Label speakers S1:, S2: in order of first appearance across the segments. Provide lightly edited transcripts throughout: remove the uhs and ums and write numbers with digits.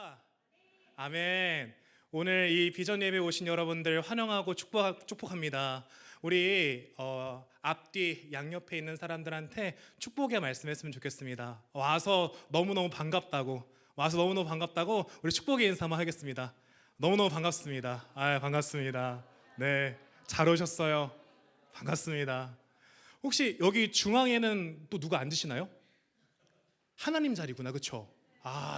S1: 안녕하십니까? 아멘. 오늘 이 비전 예배 오신 여러분들 환영하고 축복합니다. 우리 앞뒤 양옆에 있는 사람들한테 축복의 말씀했으면 좋겠습니다. 와서 너무너무 반갑다고 우리 축복의 인사 한번 하겠습니다. 너무너무 반갑습니다. 반갑습니다. 네, 잘 오셨어요. 반갑습니다. 혹시 여기 중앙에는 또 누가 앉으시나요? 하나님 자리구나, 그렇죠?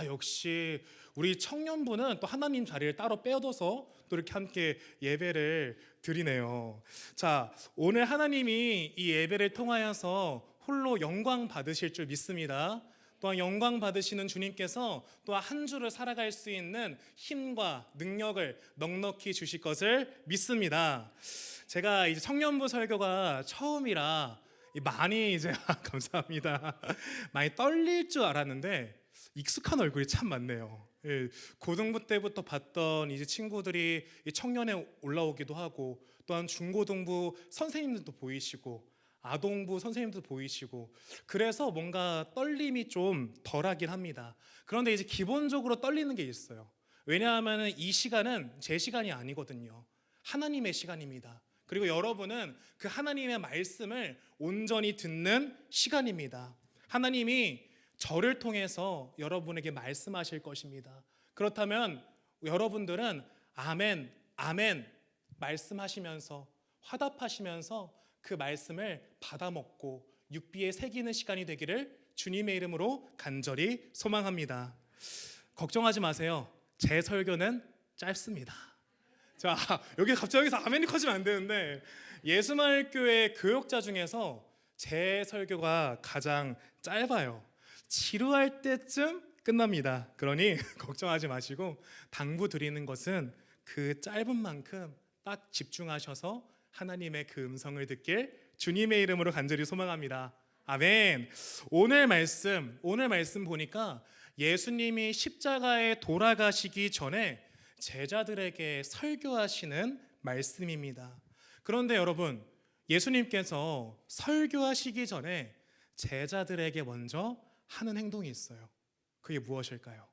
S1: 역시 우리 청년부는 또 하나님 자리를 따로 빼둬서 또 이렇게 함께 예배를 드리네요. 자, 오늘 하나님이 이 예배를 통하여서 홀로 영광 받으실 줄 믿습니다. 또한 영광 받으시는 주님께서 또한 한 주를 살아갈 수 있는 힘과 능력을 넉넉히 주실 것을 믿습니다. 제가 이제 청년부 설교가 처음이라 많이 이제 감사합니다. 많이 떨릴 줄 알았는데 익숙한 얼굴이 참 많네요. 고등부 때부터 봤던 이제 친구들이 청년에 올라오기도 하고, 또한 중고등부 선생님들도 보이시고, 아동부 선생님들도 보이시고, 그래서 뭔가 떨림이 좀 덜하긴 합니다. 그런데 이제 기본적으로 떨리는 게 있어요. 왜냐하면 이 시간은 제 시간이 아니거든요. 하나님의 시간입니다. 그리고 여러분은 그 하나님의 말씀을 온전히 듣는 시간입니다. 하나님이 저를 통해서 여러분에게 말씀하실 것입니다. 그렇다면 여러분들은 아멘, 아멘 말씀하시면서 화답하시면서 그 말씀을 받아먹고 육비에 새기는 시간이 되기를 주님의 이름으로 간절히 소망합니다. 걱정하지 마세요. 제 설교는 짧습니다. 자, 여기 갑자기 여기서 아멘이 커지면 안 되는데, 예수마을교회 교역자 중에서 제 설교가 가장 짧아요. 지루할 때쯤 끝납니다. 그러니 걱정하지 마시고 당부 드리는 것은 그 짧은 만큼 딱 집중하셔서 하나님의 그 음성을 듣길 주님의 이름으로 간절히 소망합니다. 아멘. 오늘 말씀 보니까 예수님이 십자가에 돌아가시기 전에 제자들에게 설교하시는 말씀입니다. 그런데 여러분, 예수님께서 설교하시기 전에 제자들에게 먼저 하는 행동이 있어요. 그게 무엇일까요?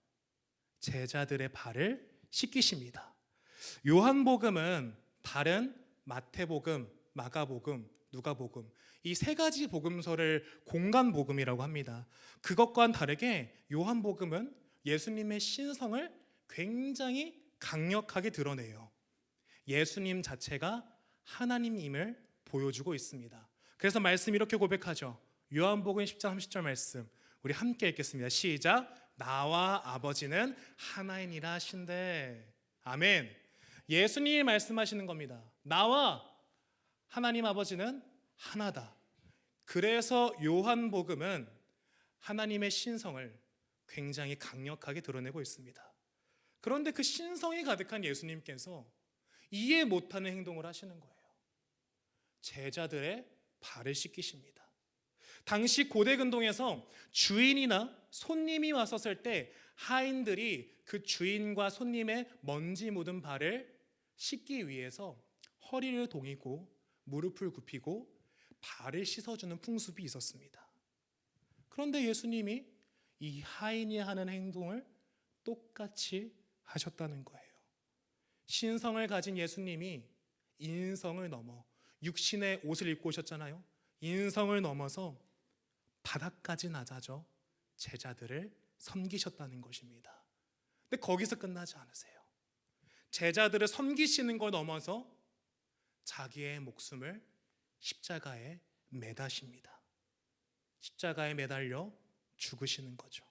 S1: 제자들의 발을 씻기십니다. 요한복음은 다른 마태복음, 마가복음, 누가복음, 이 세 가지 복음서를 공간복음이라고 합니다. 그것과는 다르게 요한복음은 예수님의 신성을 굉장히 강력하게 드러내요. 예수님 자체가 하나님임을 보여주고 있습니다. 그래서 말씀 이렇게 고백하죠. 요한복음 10장 30절 말씀 우리 함께 읽겠습니다. 시작. 나와 아버지는 하나이니라 하신대. 아멘. 예수님이 말씀하시는 겁니다. 나와 하나님 아버지는 하나다. 그래서 요한복음은 하나님의 신성을 굉장히 강력하게 드러내고 있습니다. 그런데 그 신성이 가득한 예수님께서 이해 못하는 행동을 하시는 거예요. 제자들의 발을 씻기십니다. 당시 고대 근동에서 주인이나 손님이 왔었을 때 하인들이 그 주인과 손님의 먼지 묻은 발을 씻기 위해서 허리를 동이고 무릎을 굽히고 발을 씻어주는 풍습이 있었습니다. 그런데 예수님이 이 하인이 하는 행동을 똑같이 하셨다는 거예요. 신성을 가진 예수님이 인성을 넘어 육신의 옷을 입고 오셨잖아요. 인성을 넘어서 바닥까지 낮아져 제자들을 섬기셨다는 것입니다. 근데 거기서 끝나지 않으세요. 제자들을 섬기시는 걸 넘어서 자기의 목숨을 십자가에 매다십니다. 십자가에 매달려 죽으시는 거죠.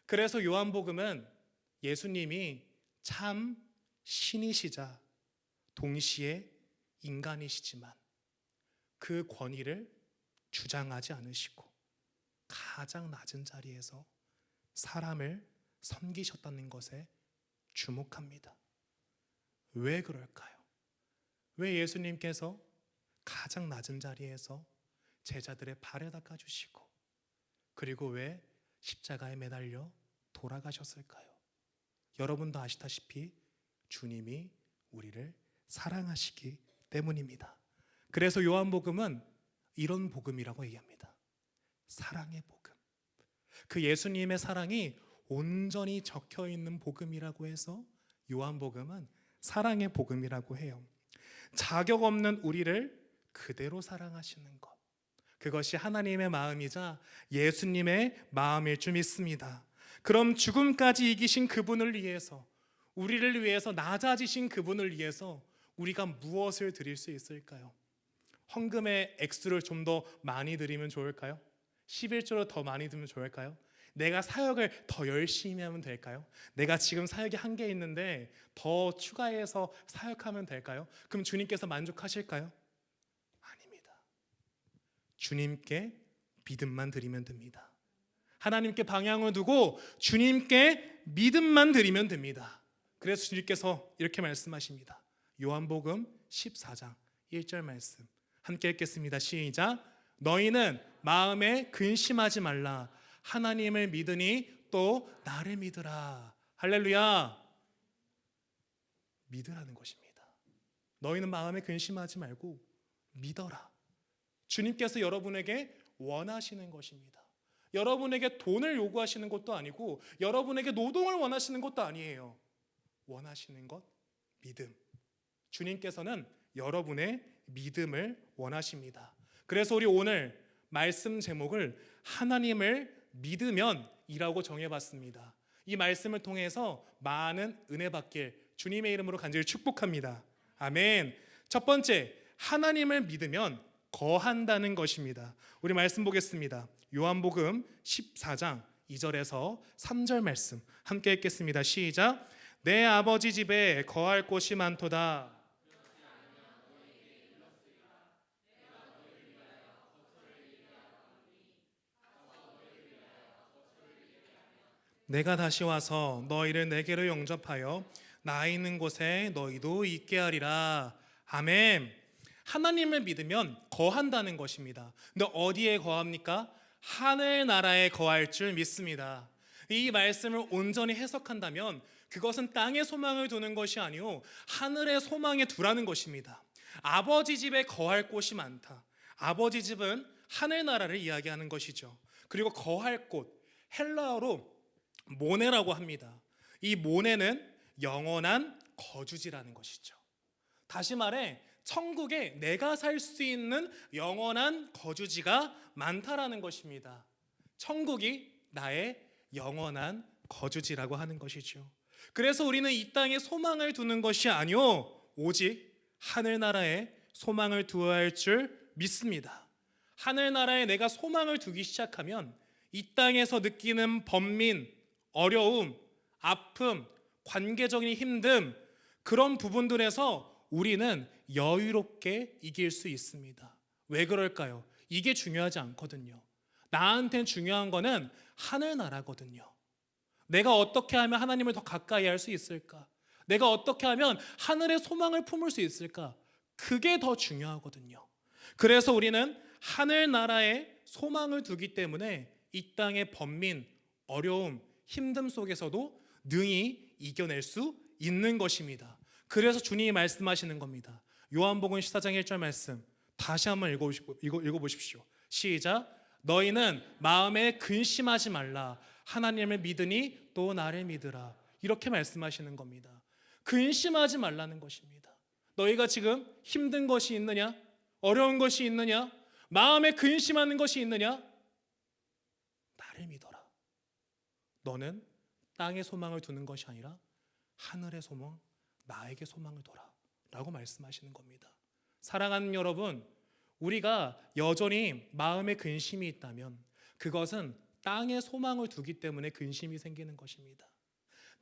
S1: 그래서 요한복음은 예수님이 참 신이시자 동시에 인간이시지만 그 권위를 주장하지 않으시고 가장 낮은 자리에서 사람을 섬기셨다는 것에 주목합니다. 왜 그럴까요? 왜 예수님께서 가장 낮은 자리에서 제자들의 발을 닦아주시고 그리고 왜 십자가에 매달려 돌아가셨을까요? 여러분도 아시다시피 주님이 우리를 사랑하시기 때문입니다. 그래서 요한복음은 이런 복음이라고 얘기합니다. 사랑의 복음. 그 예수님의 사랑이 온전히 적혀 있는 복음이라고 해서 요한복음은 사랑의 복음이라고 해요. 자격 없는 우리를 그대로 사랑하시는 것, 그것이 하나님의 마음이자 예수님의 마음일 줄 믿습니다. 그럼 죽음까지 이기신 그분을 위해서, 우리를 위해서 낮아지신 그분을 위해서 우리가 무엇을 드릴 수 있을까요? 헌금의 액수를 좀 더 많이 드리면 좋을까요? 11조로 더 많이 드리면 좋을까요? 내가 사역을 더 열심히 하면 될까요? 내가 지금 사역이 한개 있는데 더 추가해서 사역하면 될까요? 그럼 주님께서 만족하실까요? 아닙니다. 주님께 믿음만 드리면 됩니다. 하나님께 방향을 두고 주님께 믿음만 드리면 됩니다. 그래서 주님께서 이렇게 말씀하십니다. 요한복음 14장 1절 말씀 함께 읽겠습니다. 시작. 너희는 마음에 근심하지 말라. 하나님을 믿으니 또 나를 믿으라. 할렐루야. 믿으라는 것입니다. 너희는 마음에 근심하지 말고 믿어라. 주님께서 여러분에게 원하시는 것입니다. 여러분에게 돈을 요구하시는 것도 아니고 여러분에게 노동을 원하시는 것도 아니에요. 원하시는 것 믿음. 주님께서는 여러분의 믿음을 원하십니다. 그래서 우리 오늘 말씀 제목을 하나님을 믿으면 이라고 정해봤습니다. 이 말씀을 통해서 많은 은혜 받길 주님의 이름으로 간절히 축복합니다. 아멘. 첫 번째, 하나님을 믿으면 거한다는 것입니다. 우리 말씀 보겠습니다. 요한복음 14장 2절에서 3절 말씀 함께 읽겠습니다. 시작. 내 아버지 집에 거할 곳이 많도다. 내가 다시 와서 너희를 내게로 영접하여 나 있는 곳에 너희도 있게 하리라. 아멘. 하나님을 믿으면 거한다는 것입니다. 근데 어디에 거합니까? 하늘나라에 거할 줄 믿습니다. 이 말씀을 온전히 해석한다면 그것은 땅에 소망을 두는 것이 아니요 하늘의 소망에 두라는 것입니다. 아버지 집에 거할 곳이 많다. 아버지 집은 하늘나라를 이야기하는 것이죠. 그리고 거할 곳, 헬라어로 모네라고 합니다. 이 모네는 영원한 거주지라는 것이죠. 다시 말해 천국에 내가 살 수 있는 영원한 거주지가 많다라는 것입니다. 천국이 나의 영원한 거주지라고 하는 것이죠. 그래서 우리는 이 땅에 소망을 두는 것이 아니요 오직 하늘나라에 소망을 두어야 할 줄 믿습니다. 하늘나라에 내가 소망을 두기 시작하면 이 땅에서 느끼는 번민, 어려움, 아픔, 관계적인 힘듦 그런 부분들에서 우리는 여유롭게 이길 수 있습니다. 왜 그럴까요? 이게 중요하지 않거든요. 나한테는 중요한 거는 하늘나라거든요. 내가 어떻게 하면 하나님을 더 가까이 할 수 있을까? 내가 어떻게 하면 하늘의 소망을 품을 수 있을까? 그게 더 중요하거든요. 그래서 우리는 하늘나라에 소망을 두기 때문에 이 땅의 번민, 어려움, 힘듦 속에서도 능히 이겨낼 수 있는 것입니다. 그래서 주님이 말씀하시는 겁니다. 요한복음 14장 1절 말씀 다시 한번 읽어보십시오. 시작. 너희는 마음에 근심하지 말라. 하나님을 믿으니 또 나를 믿으라. 이렇게 말씀하시는 겁니다. 근심하지 말라는 것입니다. 너희가 지금 힘든 것이 있느냐? 어려운 것이 있느냐? 마음에 근심하는 것이 있느냐? 나를 믿어라. 너는 땅에 소망을 두는 것이 아니라 하늘의 소망, 나에게 소망을 둬라 라고 말씀하시는 겁니다. 사랑하는 여러분, 우리가 여전히 마음에 근심이 있다면 그것은 땅에 소망을 두기 때문에 근심이 생기는 것입니다.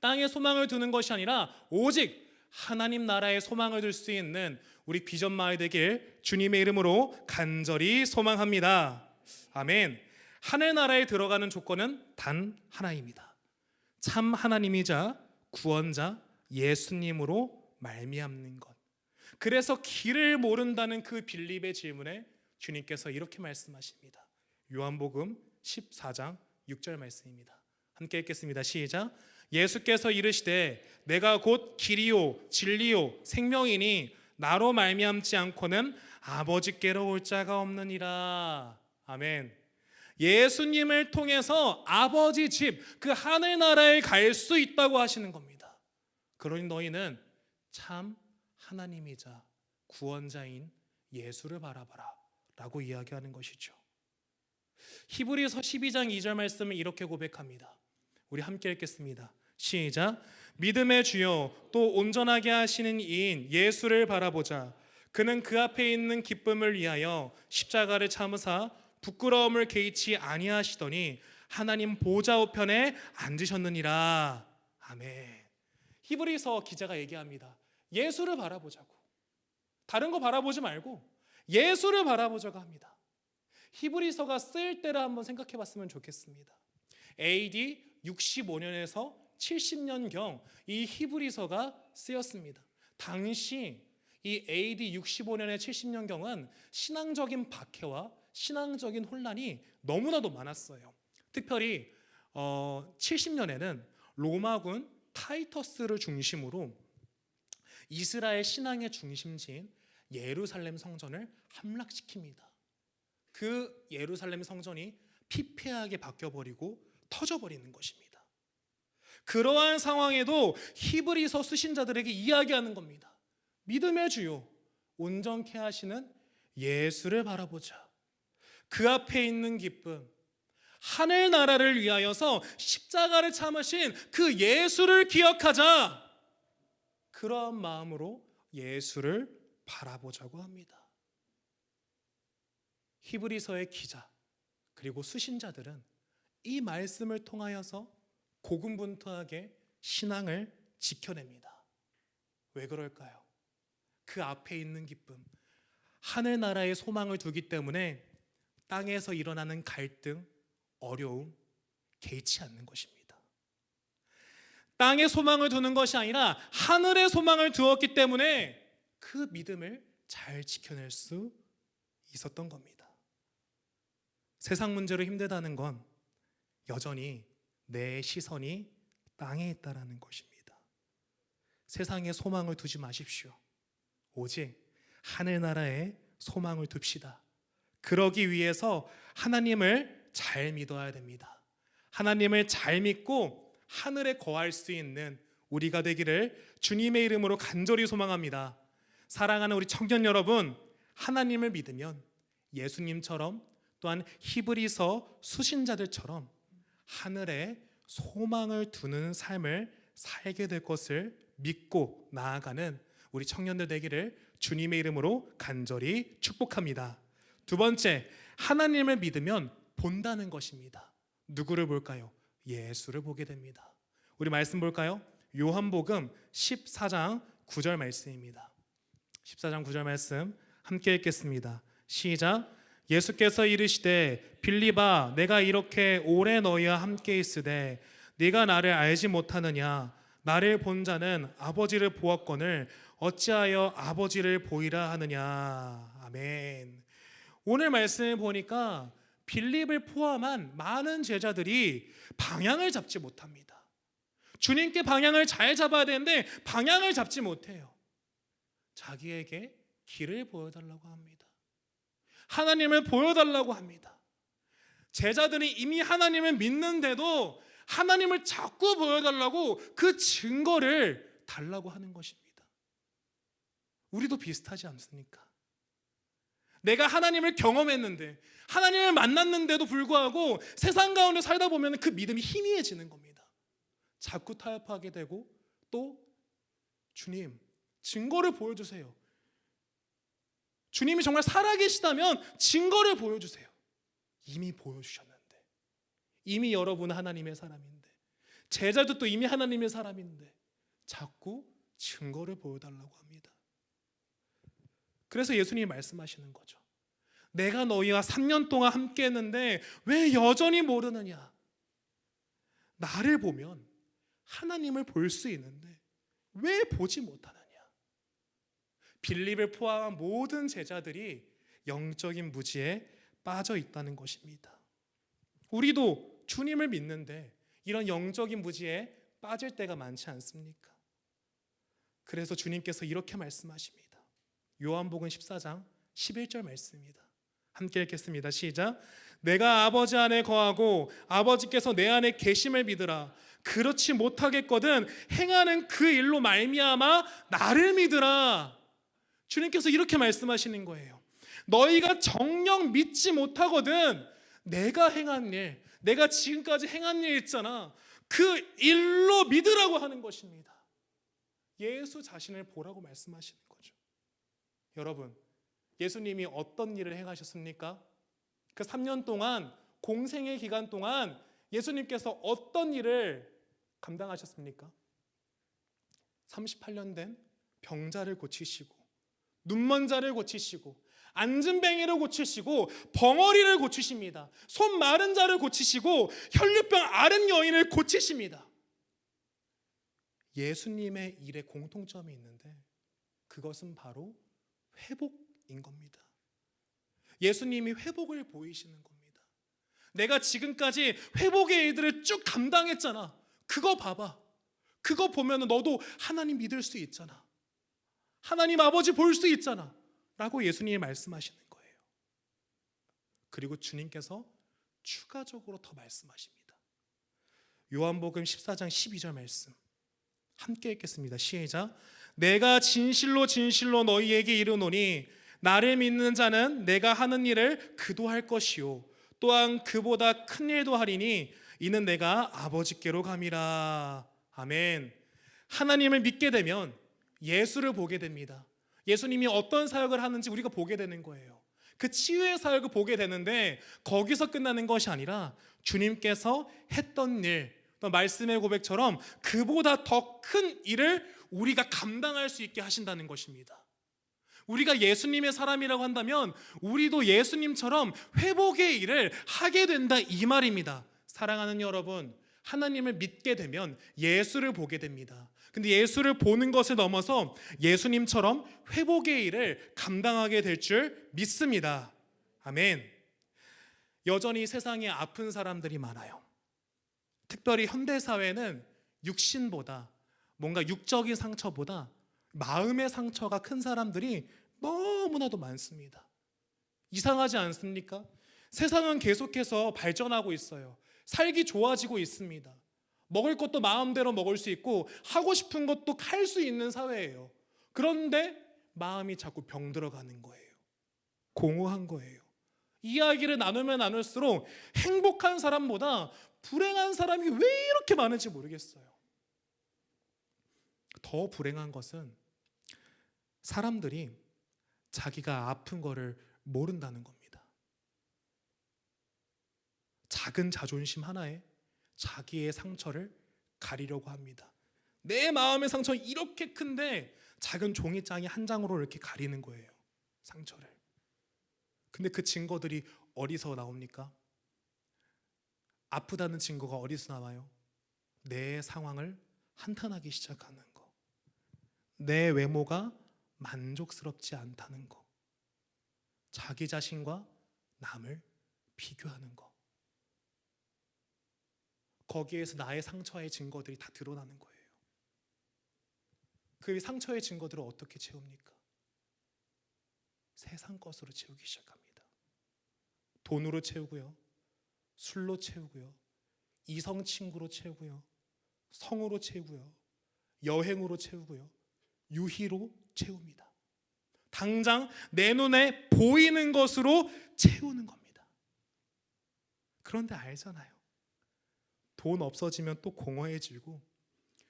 S1: 땅에 소망을 두는 것이 아니라 오직 하나님 나라에 소망을 둘 수 있는 우리 비전마을 되길 주님의 이름으로 간절히 소망합니다. 아멘. 하늘나라에 들어가는 조건은 단 하나입니다. 참 하나님이자 구원자 예수님으로 말미암는 것. 그래서 길을 모른다는 그 빌립의 질문에 주님께서 이렇게 말씀하십니다. 요한복음 14장 6절 말씀입니다. 함께 읽겠습니다. 시작. 예수께서 이르시되 내가 곧 길이요 진리요 생명이니 나로 말미암지 않고는 아버지께로 올 자가 없느니라. 아멘. 예수님을 통해서 아버지 집, 그 하늘나라에 갈 수 있다고 하시는 겁니다. 그러니 너희는 참 하나님이자 구원자인 예수를 바라봐라 라고 이야기하는 것이죠. 히브리서 12장 2절 말씀을 이렇게 고백합니다. 우리 함께 읽겠습니다. 시작. 믿음의 주요 또 온전하게 하시는 이인 예수를 바라보자. 그는 그 앞에 있는 기쁨을 위하여 십자가를 참으사 부끄러움을 개의치 아니하시더니 하나님 보좌 우편에 앉으셨느니라. 아멘. 히브리서 기자가 얘기합니다. 예수를 바라보자고. 다른 거 바라보지 말고 예수를 바라보자고 합니다. 히브리서가 쓰일 때를 한번 생각해 봤으면 좋겠습니다. AD 65년에서 70년경 이 히브리서가 쓰였습니다. 당시 이 AD 65년에 70년경은 신앙적인 박해와 신앙적인 혼란이 너무나도 많았어요. 특별히 70년에는 로마군 타이터스를 중심으로 이스라엘 신앙의 중심지인 예루살렘 성전을 함락시킵니다. 그 예루살렘 성전이 피폐하게 바뀌어버리고 터져버리는 것입니다. 그러한 상황에도 히브리서 쓰신 자들에게 이야기하는 겁니다. 믿음의 주요 온전케 하시는 예수를 바라보자. 그 앞에 있는 기쁨, 하늘나라를 위하여서 십자가를 참으신 그 예수를 기억하자. 그러한 마음으로 예수를 바라보자고 합니다. 히브리서의 기자 그리고 수신자들은 이 말씀을 통하여서 고군분투하게 신앙을 지켜냅니다. 왜 그럴까요? 그 앞에 있는 기쁨, 하늘나라의 소망을 두기 때문에 땅에서 일어나는 갈등, 어려움 개의치 않는 것입니다. 땅에 소망을 두는 것이 아니라 하늘에 소망을 두었기 때문에 그 믿음을 잘 지켜낼 수 있었던 겁니다. 세상 문제로 힘들다는 건 여전히 내 시선이 땅에 있다라는 것입니다. 세상에 소망을 두지 마십시오. 오직 하늘나라에 소망을 둡시다. 그러기 위해서 하나님을 잘 믿어야 됩니다. 하나님을 잘 믿고 하늘에 거할 수 있는 우리가 되기를 주님의 이름으로 간절히 소망합니다. 사랑하는 우리 청년 여러분, 하나님을 믿으면 예수님처럼 또한 히브리서 수신자들처럼 하늘에 소망을 두는 삶을 살게 될 것을 믿고 나아가는 우리 청년들 되기를 주님의 이름으로 간절히 축복합니다. 두 번째, 하나님을 믿으면 본다는 것입니다. 누구를 볼까요? 예수를 보게 됩니다. 우리 말씀 볼까요? 요한복음 14장 9절 말씀입니다. 14장 9절 말씀 함께 읽겠습니다. 시작. 예수께서 이르시되 빌립아 내가 이렇게 오래 너희와 함께 있으되 네가 나를 알지 못하느냐. 나를 본 자는 아버지를 보았거늘 어찌하여 아버지를 보이라 하느냐. 아멘. 오늘 말씀을 보니까 빌립을 포함한 많은 제자들이 방향을 잡지 못합니다. 주님께 방향을 잘 잡아야 되는데 방향을 잡지 못해요. 자기에게 길을 보여달라고 합니다. 하나님을 보여달라고 합니다. 제자들이 이미 하나님을 믿는데도 하나님을 자꾸 보여달라고 그 증거를 달라고 하는 것입니다. 우리도 비슷하지 않습니까? 내가 하나님을 경험했는데 하나님을 만났는데도 불구하고 세상 가운데 살다 보면 그 믿음이 희미해지는 겁니다. 자꾸 타협하게 되고 또 주님 증거를 보여주세요. 주님이 정말 살아계시다면 증거를 보여주세요. 이미 보여주셨는데, 이미 여러분은 하나님의 사람인데, 제자도 이미 하나님의 사람인데 자꾸 증거를 보여달라고 합니다. 그래서 예수님이 말씀하시는 거죠. 내가 너희와 3년 동안 함께 했는데 왜 여전히 모르느냐. 나를 보면 하나님을 볼 수 있는데 왜 보지 못하느냐. 빌립을 포함한 모든 제자들이 영적인 무지에 빠져 있다는 것입니다. 우리도 주님을 믿는데 이런 영적인 무지에 빠질 때가 많지 않습니까? 그래서 주님께서 이렇게 말씀하십니다. 요한복음 14장 11절 말씀입니다. 함께 읽겠습니다. 시작. 내가 아버지 안에 거하고 아버지께서 내 안에 계심을 믿으라. 그렇지 못하겠거든 행하는 그 일로 말미암아 나를 믿으라. 주님께서 이렇게 말씀하시는 거예요. 너희가 정녕 믿지 못하거든 내가 행한 일, 내가 지금까지 행한 일 있잖아, 그 일로 믿으라고 하는 것입니다. 예수 자신을 보라고 말씀하시는 거죠. 여러분, 예수님이 어떤 일을 행하셨습니까? 그 3년 동안, 공생의 기간 동안 예수님께서 어떤 일을 감당하셨습니까? 38년 된 병자를 고치시고, 눈먼 자를 고치시고, 앉은 뱅이를 고치시고, 벙어리를 고치십니다. 손 마른 자를 고치시고, 혈류병 앓은 여인을 고치십니다. 예수님의 일에 공통점이 있는데 그것은 바로 회복인 겁니다. 예수님이 회복을 보이시는 겁니다. 내가 지금까지 회복의 일들을 쭉 감당했잖아. 그거 봐봐. 그거 보면 너도 하나님 믿을 수 있잖아. 하나님 아버지 볼 수 있잖아. 라고 예수님이 말씀하시는 거예요. 그리고 주님께서 추가적으로 더 말씀하십니다. 요한복음 14장 12절 말씀 함께 읽겠습니다. 시작. 내가 진실로 진실로 너희에게 이르노니 나를 믿는 자는 내가 하는 일을 그도 할 것이요 또한 그보다 큰 일도 하리니 이는 내가 아버지께로 감이라. 아멘. 하나님을 믿게 되면 예수를 보게 됩니다. 예수님이 어떤 사역을 하는지 우리가 보게 되는 거예요. 그 치유의 사역을 보게 되는데 거기서 끝나는 것이 아니라 주님께서 했던 일, 또 말씀의 고백처럼 그보다 더 큰 일을 우리가 감당할 수 있게 하신다는 것입니다. 우리가 예수님의 사람이라고 한다면 우리도 예수님처럼 회복의 일을 하게 된다 이 말입니다. 사랑하는 여러분, 하나님을 믿게 되면 예수를 보게 됩니다. 근데 예수를 보는 것을 넘어서 예수님처럼 회복의 일을 감당하게 될 줄 믿습니다. 아멘. 여전히 세상에 아픈 사람들이 많아요. 특별히 현대사회는 육신보다, 뭔가 육적인 상처보다 마음의 상처가 큰 사람들이 너무나도 많습니다. 이상하지 않습니까? 세상은 계속해서 발전하고 있어요. 살기 좋아지고 있습니다. 먹을 것도 마음대로 먹을 수 있고 하고 싶은 것도 할 수 있는 사회예요. 그런데 마음이 자꾸 병들어가는 거예요. 공허한 거예요. 이야기를 나누면 나눌수록 행복한 사람보다 불행한 사람이 왜 이렇게 많은지 모르겠어요. 더 불행한 것은 사람들이 자기가 아픈 거를 모른다는 겁니다. 작은 자존심 하나에 자기의 상처를 가리려고 합니다. 내 마음의 상처는 이렇게 큰데 작은 종이장이 한 장으로 이렇게 가리는 거예요. 상처를. 근데 그 증거들이 어디서 나옵니까? 아프다는 증거가 어디서 나와요? 내 상황을 한탄하기 시작하는 거. 내 외모가 만족스럽지 않다는 거. 자기 자신과 남을 비교하는 거. 거기에서 나의 상처의 증거들이 다 드러나는 거예요. 그 상처의 증거들을 어떻게 채웁니까? 세상 것으로 채우기 시작합니다. 돈으로 채우고요, 술로 채우고요, 이성 친구로 채우고요, 성으로 채우고요, 여행으로 채우고요, 유희로 채웁니다. 당장 내 눈에 보이는 것으로 채우는 겁니다. 그런데 알잖아요. 돈 없어지면 또 공허해지고,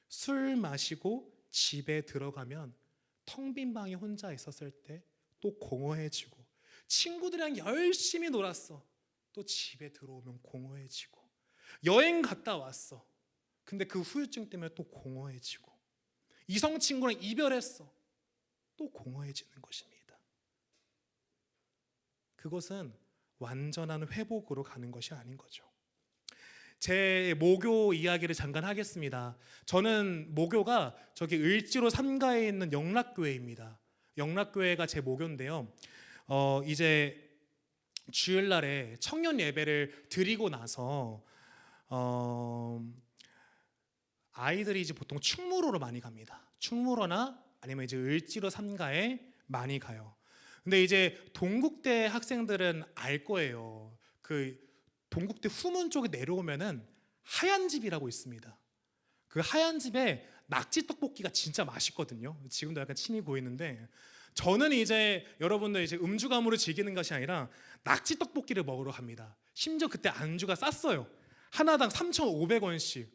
S1: 술 마시고 집에 들어가면 텅 빈 방에 혼자 있었을 때 또 공허해지고, 친구들이랑 열심히 놀았어. 또 집에 들어오면 공허해지고, 여행 갔다 왔어. 근데 그 후유증 때문에 또 공허해지고, 이성 친구랑 이별했어. 또 공허해지는 것입니다. 그것은 완전한 회복으로 가는 것이 아닌 거죠. 제 모교 이야기를 잠깐 하겠습니다. 저는 모교가 저기 을지로 3가에 있는 영락교회입니다. 영락교회가 제 모교인데요. 이제 주일날에 청년 예배를 드리고 나서 아이들이 이제 보통 충무로로 많이 갑니다. 충무로나 아니면 이제 을지로 3가에 많이 가요. 근데 이제 동국대 학생들은 알 거예요. 그 동국대 후문 쪽에 내려오면은 하얀 집이라고 있습니다. 그 하얀 집에 낙지 떡볶이가 진짜 맛있거든요. 지금도 약간 침이 고이는데, 저는 이제 여러분들 이제 음주감으로 즐기는 것이 아니라 낙지 떡볶이를 먹으러 갑니다. 심지어 그때 안주가 쌌어요. 하나당 3,500원씩.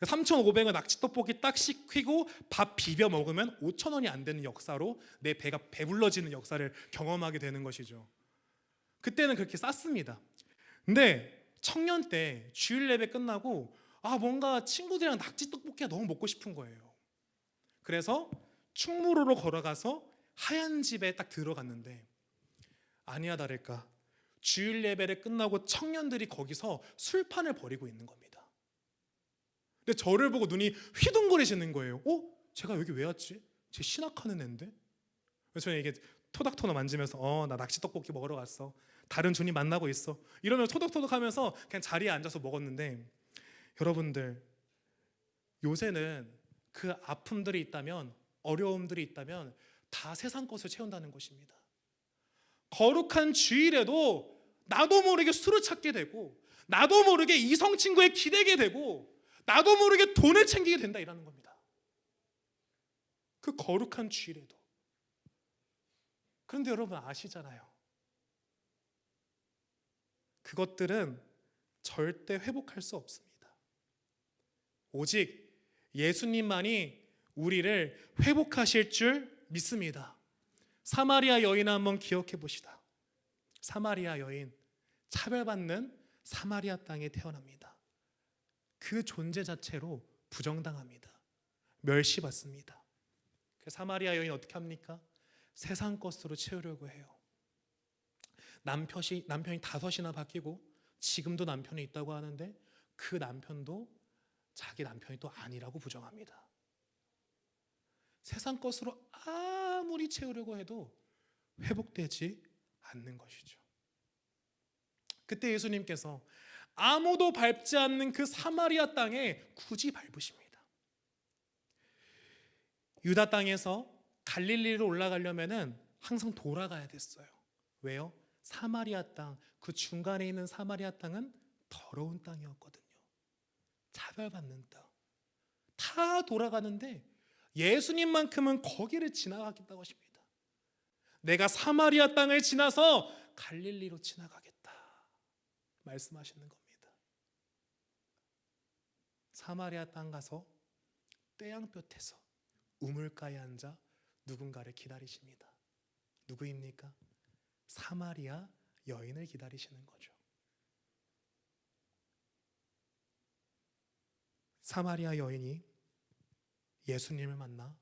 S1: 3,500원 낙지 떡볶이 딱 시키고 밥 비벼 먹으면 5,000원이 안 되는 역사로 내 배가 배불러지는 역사를 경험하게 되는 것이죠. 그때는 그렇게 쌌습니다. 근데 청년 때 주일 예배 끝나고 뭔가 친구들이랑 낙지 떡볶이가 너무 먹고 싶은 거예요. 그래서 충무로로 걸어가서 하얀 집에 딱 들어갔는데, 아니야 다를까 주일 예배를 끝나고 청년들이 거기서 술판을 벌이고 있는 겁니다. 근데 저를 보고 눈이 휘둥그레지는 거예요. 제가 여기 왜 왔지? 제 신학하는 애인데? 그래서 저는 이게 토닥토닥 만지면서 나 낙지 떡볶이 먹으러 갔어. 다른 주님 만나고 있어. 이러면서 토닥토닥 하면서 그냥 자리에 앉아서 먹었는데, 여러분들 요새는 그 아픔들이 있다면, 어려움들이 있다면 다 세상 것을 채운다는 것입니다. 거룩한 주일에도 나도 모르게 술을 찾게 되고, 나도 모르게 이성 친구에 기대게 되고, 나도 모르게 돈을 챙기게 된다라는 겁니다. 그 거룩한 주일에도. 그런데 여러분 아시잖아요. 그것들은 절대 회복할 수 없습니다. 오직 예수님만이 우리를 회복하실 줄 믿습니다. 사마리아 여인 한번 기억해 봅시다. 사마리아 여인, 차별받는 사마리아 땅에 태어납니다. 그 존재 자체로 부정당합니다. 멸시받습니다. 그 사마리아 여인 어떻게 합니까? 세상 것으로 채우려고 해요. 남편이 5이나 바뀌고 지금도 남편이 있다고 하는데, 그 남편도 자기 남편이 또 아니라고 부정합니다. 세상 것으로 아무리 채우려고 해도 회복되지 않는 것이죠. 그때 예수님께서 아무도 밟지 않는 그 사마리아 땅에 굳이 밟으십니다. 유다 땅에서 갈릴리로 올라가려면은 항상 돌아가야 됐어요. 왜요? 사마리아 땅, 그 중간에 있는 사마리아 땅은 더러운 땅이었거든요. 차별받는 땅. 다 돌아가는데 예수님만큼은 거기를 지나가겠다고 하십니다. 내가 사마리아 땅을 지나서 갈릴리로 지나가겠다 말씀하시는 겁니다. 사마리아 땅 가서 떼양볕에서 우물가에 앉아 누군가를 기다리십니다. 누구입니까? 사마리아 여인을 기다리시는 거죠. 사마리아 여인이 예수님을 만나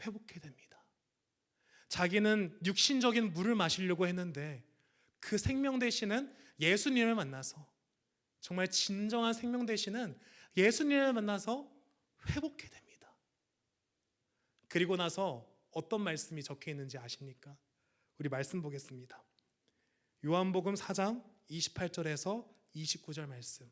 S1: 회복해 됩니다. 자기는 육신적인 물을 마시려고 했는데 그 생명 되시는 예수님을 만나서, 정말 진정한 생명 되시는 예수님을 만나서 회복해 됩니다. 그리고 나서 어떤 말씀이 적혀 있는지 아십니까? 우리 말씀 보겠습니다. 요한복음 4장 28절에서 29절 말씀,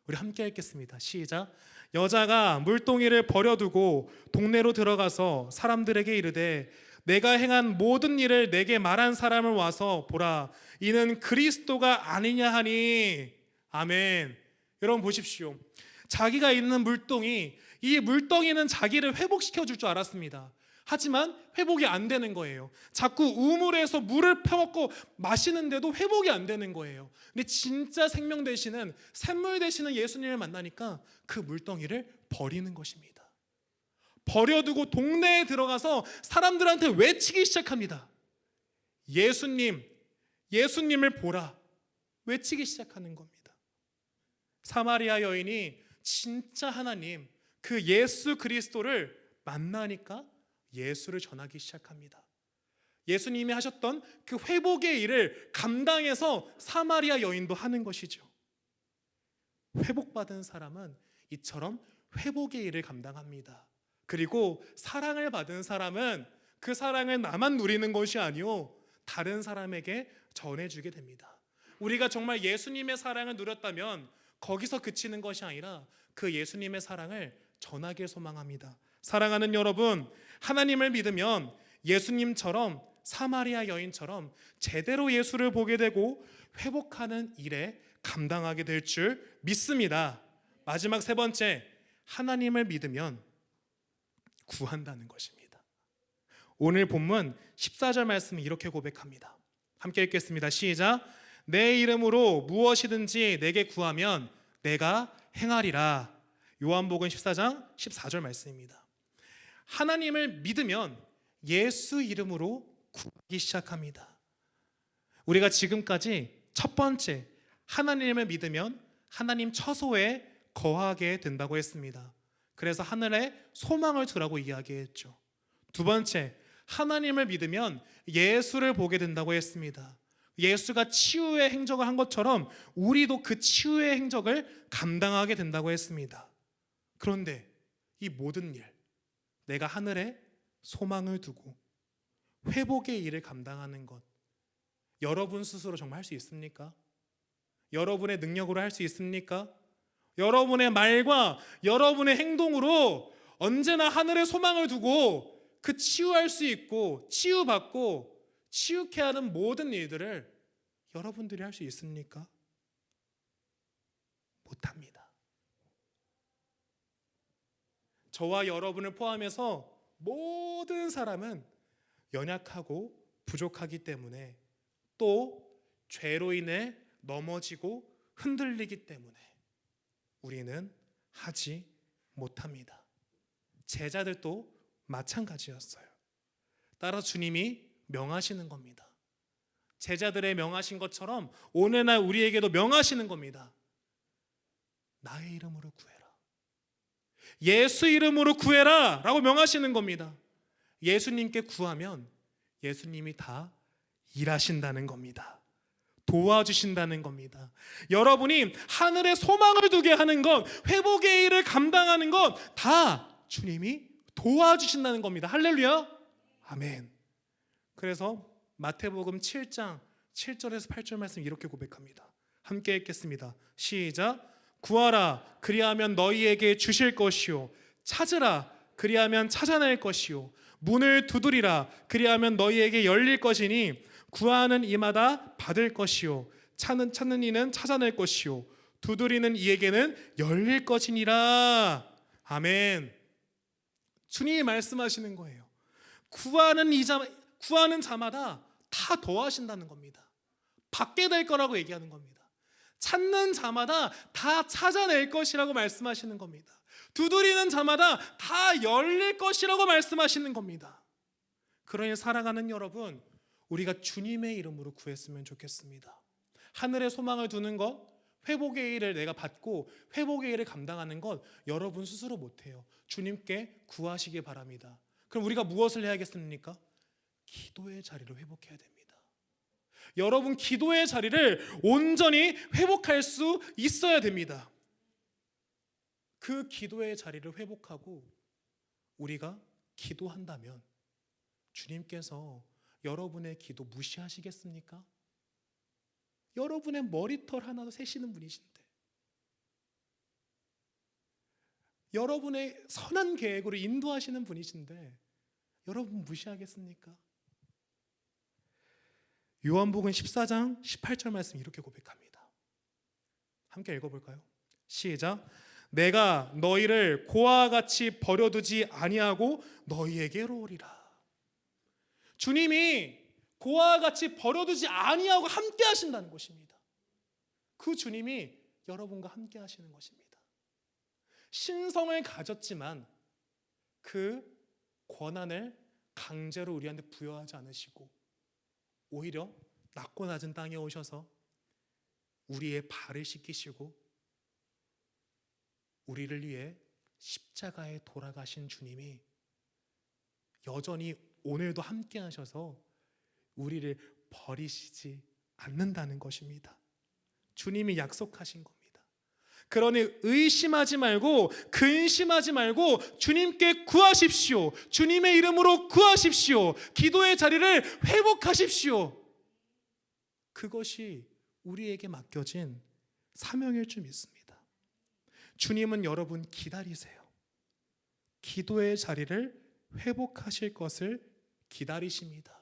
S1: 우리 함께 읽겠습니다. 시작. 여자가 물동이를 버려두고 동네로 들어가서 사람들에게 이르되, 내가 행한 모든 일을 내게 말한 사람을 와서 보라, 이는 그리스도가 아니냐 하니. 아멘. 여러분 보십시오. 자기가 있는 물동이, 이 물동이는 자기를 회복시켜 줄 줄 알았습니다. 하지만 회복이 안 되는 거예요. 자꾸 우물에서 물을 퍼먹고 마시는데도 회복이 안 되는 거예요. 근데 진짜 생명 되시는, 샘물 되시는 예수님을 만나니까 그 물동이를 버리는 것입니다. 버려두고 동네에 들어가서 사람들한테 외치기 시작합니다. 예수님, 예수님을 보라. 외치기 시작하는 겁니다. 사마리아 여인이 진짜 하나님, 그 예수 그리스도를 만나니까 예수를 전하기 시작합니다. 예수님이 하셨던 그 회복의 일을 감당해서 사마리아 여인도 하는 것이죠. 회복받은 사람은 이처럼 회복의 일을 감당합니다. 그리고 사랑을 받은 사람은 그 사랑을 나만 누리는 것이 아니요, 다른 사람에게 전해주게 됩니다. 우리가 정말 예수님의 사랑을 누렸다면 거기서 그치는 것이 아니라 그 예수님의 사랑을 전하길 소망합니다. 사랑하는 여러분, 하나님을 믿으면 예수님처럼 사마리아 여인처럼 제대로 예수를 보게 되고 회복하는 일에 감당하게 될 줄 믿습니다. 마지막 세 번째, 하나님을 믿으면 구한다는 것입니다. 오늘 본문 14절 말씀이 이렇게 고백합니다. 함께 읽겠습니다. 시작. 내 이름으로 무엇이든지 내게 구하면 내가 행하리라. 요한복음 14장 14절 말씀입니다. 하나님을 믿으면 예수 이름으로 구하기 시작합니다. 우리가 지금까지 첫 번째, 하나님을 믿으면 하나님 처소에 거하게 된다고 했습니다. 그래서 하늘에 소망을 두라고 이야기했죠. 두 번째, 하나님을 믿으면 예수를 보게 된다고 했습니다. 예수가 치유의 행적을 한 것처럼 우리도 그 치유의 행적을 감당하게 된다고 했습니다. 그런데 이 모든 일, 내가 하늘에 소망을 두고 회복의 일을 감당하는 것, 여러분 스스로 정말 할 수 있습니까? 여러분의 능력으로 할 수 있습니까? 여러분의 말과 여러분의 행동으로 언제나 하늘에 소망을 두고 그 치유할 수 있고 치유받고 치유케 하는 모든 일들을 여러분들이 할 수 있습니까? 못합니다. 저와 여러분을 포함해서 모든 사람은 연약하고 부족하기 때문에 또 죄로 인해 넘어지고 흔들리기 때문에 우리는 하지 못합니다. 제자들도 마찬가지였어요. 따라서 주님이 명하시는 겁니다. 제자들의 명하신 것처럼 오늘날 우리에게도 명하시는 겁니다. 나의 이름으로 구해라. 예수 이름으로 구해라 라고 명하시는 겁니다. 예수님께 구하면 예수님이 다 일하신다는 겁니다. 도와주신다는 겁니다. 여러분이 하늘에 소망을 두게 하는 것, 회복의 일을 감당하는 것 다 주님이 도와주신다는 겁니다. 할렐루야. 아멘. 그래서 마태복음 7장 7절에서 8절 말씀 이렇게 고백합니다. 함께 읽겠습니다. 시작. 구하라 그리하면 너희에게 주실 것이요 찾으라 그리하면 찾아낼 것이요 문을 두드리라 그리하면 너희에게 열릴 것이니 구하는 이마다 받을 것이요 찾는 이는 찾아낼 것이요 두드리는 이에게는 열릴 것이니라. 아멘. 주님이 말씀하시는 거예요. 구하는 자마다 다 더하신다는 겁니다. 받게 될 거라고 얘기하는 겁니다. 찾는 자마다 다 찾아낼 것이라고 말씀하시는 겁니다. 두드리는 자마다 다 열릴 것이라고 말씀하시는 겁니다. 그러니 살아가는 여러분, 우리가 주님의 이름으로 구했으면 좋겠습니다. 하늘에 소망을 두는 것, 회복의 일을 내가 받고 회복의 일을 감당하는 것 여러분 스스로 못해요. 주님께 구하시기 바랍니다. 그럼 우리가 무엇을 해야겠습니까? 기도의 자리를 회복해야 됩니다. 여러분 기도의 자리를 온전히 회복할 수 있어야 됩니다. 그 기도의 자리를 회복하고 우리가 기도한다면 주님께서 여러분의 기도 무시하시겠습니까? 여러분의 머리털 하나도 세시는 분이신데, 여러분의 선한 계획으로 인도하시는 분이신데 여러분 무시하겠습니까? 요한복음 14장 18절 말씀 이렇게 고백합니다. 함께 읽어볼까요? 시작. 내가 너희를 고아와 같이 버려두지 아니하고 너희에게로 오리라. 주님이 고아와 같이 버려두지 아니하고 함께 하신다는 것입니다. 그 주님이 여러분과 함께 하시는 것입니다. 신성을 가졌지만 그 권한을 강제로 우리한테 부여하지 않으시고 오히려 낮고 낮은 땅에 오셔서 우리의 발을 씻기시고 우리를 위해 십자가에 돌아가신 주님이 여전히 오늘도 함께 하셔서 우리를 버리시지 않는다는 것입니다. 주님이 약속하신 겁니다. 그러니 의심하지 말고 근심하지 말고 주님께 구하십시오. 주님의 이름으로 구하십시오. 기도의 자리를 회복하십시오. 그것이 우리에게 맡겨진 사명일 줄 믿습니다. 주님은 여러분 기다리세요. 기도의 자리를 회복하실 것을 기다리십니다.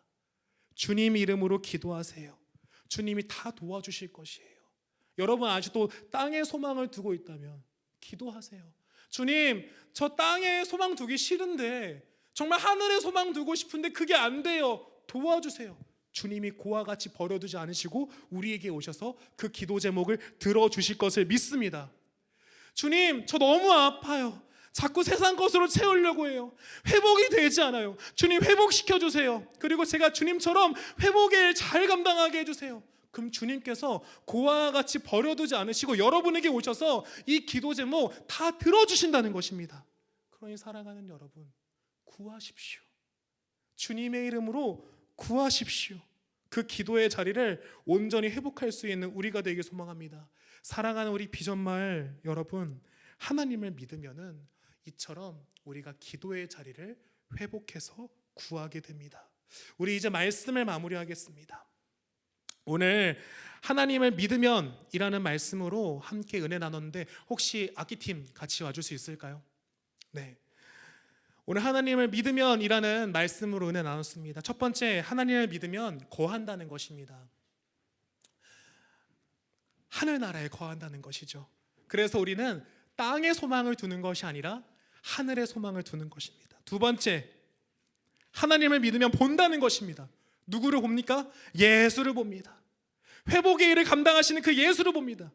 S1: 주님 이름으로 기도하세요. 주님이 다 도와주실 것이에요. 여러분 아직도 땅에 소망을 두고 있다면 기도하세요. 주님, 저 땅에 소망 두기 싫은데 정말 하늘에 소망 두고 싶은데 그게 안 돼요. 도와주세요. 주님이 고와 같이 버려두지 않으시고 우리에게 오셔서 그 기도 제목을 들어주실 것을 믿습니다. 주님, 저 너무 아파요. 자꾸 세상 것으로 채우려고 해요. 회복이 되지 않아요. 주님 회복시켜 주세요. 그리고 제가 주님처럼 회복의 일 잘 감당하게 해주세요. 그럼 주님께서 고와 같이 버려두지 않으시고 여러분에게 오셔서 이 기도 제목 다 들어주신다는 것입니다. 그러니 사랑하는 여러분, 구하십시오. 주님의 이름으로 구하십시오. 그 기도의 자리를 온전히 회복할 수 있는 우리가 되길 소망합니다. 사랑하는 우리 비전마을 여러분, 하나님을 믿으면은 이처럼 우리가 기도의 자리를 회복해서 구하게 됩니다. 우리 이제 말씀을 마무리하겠습니다. 오늘 하나님을 믿으면 이라는 말씀으로 함께 은혜 나눴는데 혹시 악기팀 같이 와줄 수 있을까요? 네. 오늘 하나님을 믿으면 이라는 말씀으로 은혜 나눴습니다. 첫 번째, 하나님을 믿으면 거한다는 것입니다. 하늘나라에 거한다는 것이죠. 그래서 우리는 땅에 소망을 두는 것이 아니라 하늘에 소망을 두는 것입니다. 두 번째, 하나님을 믿으면 본다는 것입니다. 누구를 봅니까? 예수를 봅니다. 회복의 일을 감당하시는 그 예수를 봅니다.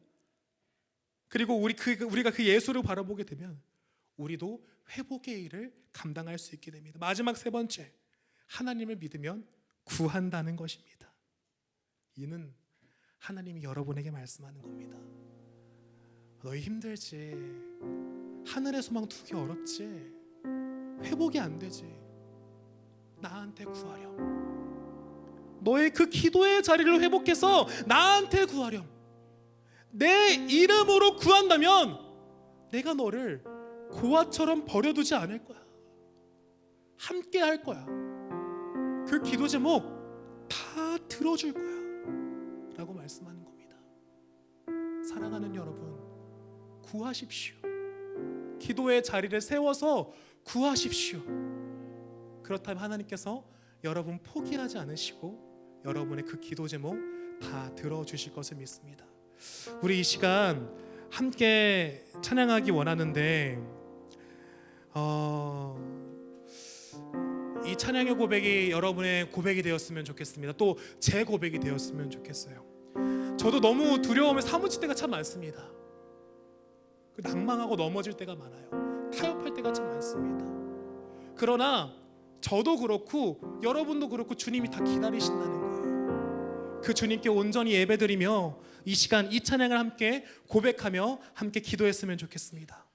S1: 그리고 우리가 그 예수를 바라보게 되면 우리도 회복의 일을 감당할 수 있게 됩니다. 마지막 세 번째, 하나님을 믿으면 구한다는 것입니다. 이는 하나님이 여러분에게 말씀하는 겁니다. 너희 힘들지, 하늘의 소망 두기 어렵지, 회복이 안 되지, 나한테 구하렴. 너의 그 기도의 자리를 회복해서 나한테 구하렴. 내 이름으로 구한다면 내가 너를 고아처럼 버려두지 않을 거야. 함께 할 거야. 그 기도 제목 다 들어줄 거야 라고 말씀하는 겁니다. 사랑하는 여러분, 구하십시오. 기도의 자리를 세워서 구하십시오. 그렇다면 하나님께서 여러분 포기하지 않으시고 여러분의 그 기도 제목 다 들어주실 것을 믿습니다. 우리 이 시간 함께 찬양하기 원하는데 이 찬양의 고백이 여러분의 고백이 되었으면 좋겠습니다. 또 제 고백이 되었으면 좋겠어요. 저도 너무 두려움에 사무칠 때가 참 많습니다. 낭망하고 넘어질 때가 많아요. 타협할 때가 참 많습니다. 그러나 저도 그렇고 여러분도 그렇고 주님이 다 기다리신다는 거예요. 그 주님께 온전히 예배드리며 이 시간 이 찬양을 함께 고백하며 함께 기도했으면 좋겠습니다.